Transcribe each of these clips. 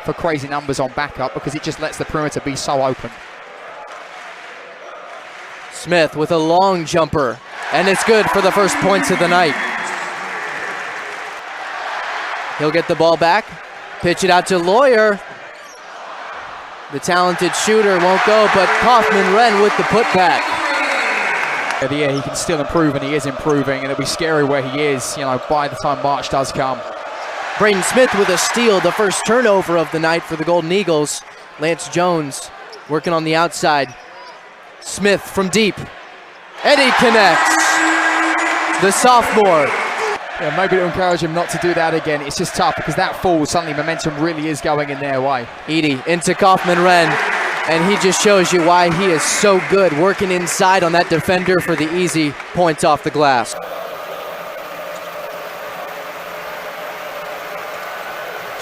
for crazy numbers on backup because it just lets the perimeter be so open. Smith with a long jumper, and it's good for the first points of the night. He'll get the ball back, pitch it out to Lawyer. The talented shooter won't go, but Kaufman-Renn with the putback. Yeah, he can still improve, and he is improving, and it'll be scary where he is, by the time March does come. Braden Smith with a steal, the first turnover of the night for the Golden Eagles. Lance Jones working on the outside. Smith from deep. Edy connects. The sophomore. Yeah, maybe to encourage him not to do that again. It's just tough because that fall, suddenly momentum really is going in their way. Edy into Kaufman-Renn, and he just shows you why he is so good working inside on that defender for the easy points off the glass.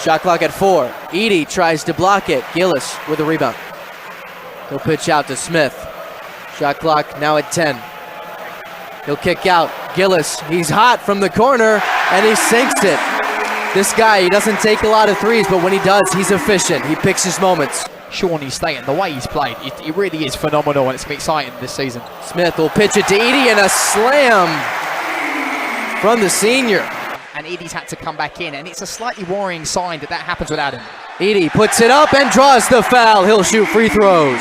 Shot clock at 4. Edy tries to block it. Gillis with a rebound. He'll pitch out to Smith. Shot clock now at 10. He'll kick out. Gillis, he's hot from the corner, and he sinks it. This guy, he doesn't take a lot of threes, but when he does, he's efficient. He picks his moments. Shawnee State, and the way he's played, it really is phenomenal, and it's going to be exciting this season. Smith will pitch it to Edy, and a slam from the senior. And Edy's had to come back in, and it's a slightly worrying sign that happens without him. Edy puts it up and draws the foul. He'll shoot free throws.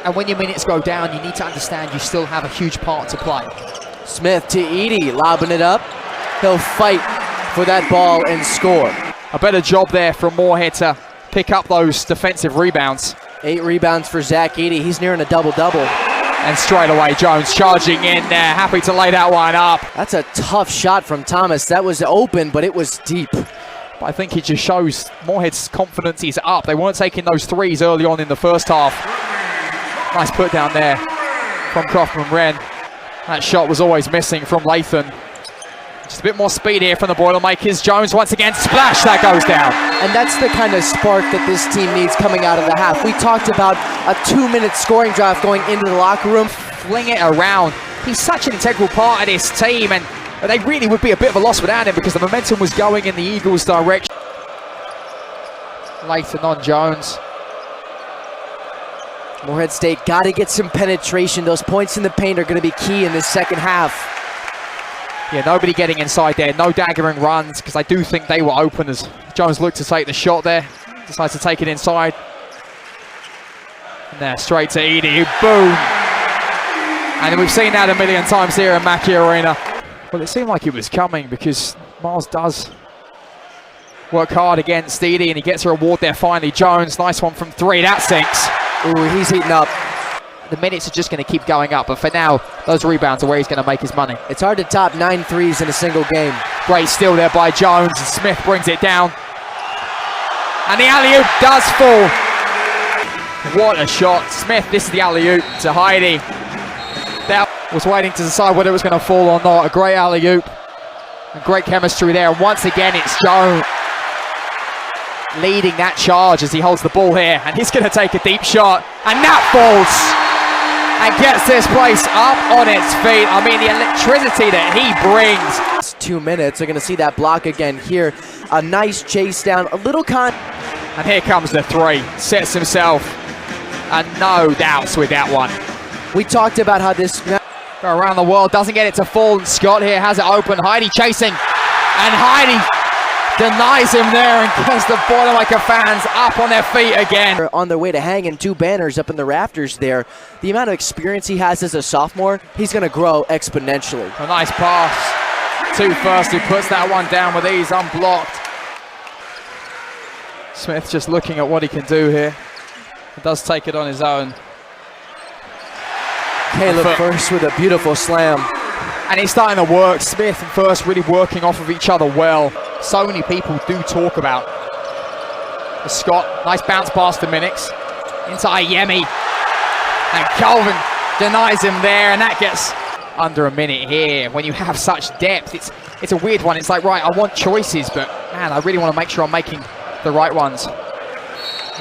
And when your minutes go down, you need to understand you still have a huge part to play. Smith to Edy, lobbing it up. He'll fight for that ball and score. A better job there from Morehead to pick up those defensive rebounds. 8 rebounds for Zach Edy. He's nearing a double-double. And straight away, Jones charging in there, happy to lay that one up. That's a tough shot from Thomas. That was open, but it was deep. But I think it just shows Morehead's confidence is up. They weren't taking those threes early on in the first half. Nice put down there from Kaufman-Renn. That shot was always missing from Lathan. Just a bit more speed here from the Boilermakers. Jones once again, splash, that goes down. And that's the kind of spark that this team needs coming out of the half. We talked about a 2-minute scoring drive going into the locker room. Fling it around. He's such an integral part of this team, and they really would be a bit of a loss without him because the momentum was going in the Eagles' direction. Lathan on Jones. Morehead State got to get some penetration. Those points in the paint are going to be key in this second half. Yeah, nobody getting inside there. No daggering runs because I do think they were open as Jones looked to take the shot there. Decides to take it inside. And there, straight to Edy. Boom! And we've seen that a million times here in Mackey Arena. Well, it seemed like it was coming because Miles does work hard against Edy and he gets a reward there finally. Jones, nice one from 3. That sinks. Ooh, he's heating up. The minutes are just going to keep going up, but for now, those rebounds are where he's going to make his money. It's hard to top 9 threes in a single game. Great steal there by Jones, and Smith brings it down. And the alley-oop does fall. What a shot. Smith, this is the alley-oop to Edy. That was waiting to decide whether it was going to fall or not. A great alley-oop. And great chemistry there. And once again, it's Jones leading that charge as he holds the ball here, and he's going to take a deep shot, and that falls and gets this place up on its feet. I mean, the electricity that he brings. It's 2 minutes. They're going to see that block again here. A nice chase down, a little and here comes the 3. Sets himself, and no doubts with that one. We talked about how this around the world doesn't get it to fall, and Scott here has it open. Edy chasing, and Edy denies him there and gets the Boilermaker fans up on their feet again. On their way to hanging 2 banners up in the rafters there. The amount of experience he has as a sophomore, he's going to grow exponentially. A nice pass to First, who puts that one down with ease, unblocked. Smith just looking at what he can do here. He does take it on his own. Caleb First with a beautiful slam. And he's starting to work. Smith and First really working off of each other well. So many people do talk about Scott. Nice bounce pass to Minix. Into Ayemi. And Calvin denies him there, and that gets under a minute here. When you have such depth, it's a weird one. It's like, right, I want choices, but man, I really want to make sure I'm making the right ones.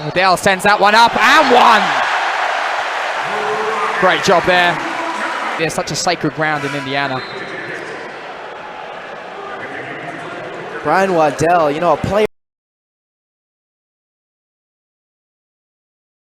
Waddell sends that one up, and one! Great job there. There's such a sacred ground in Indiana. Brian Waddell, a player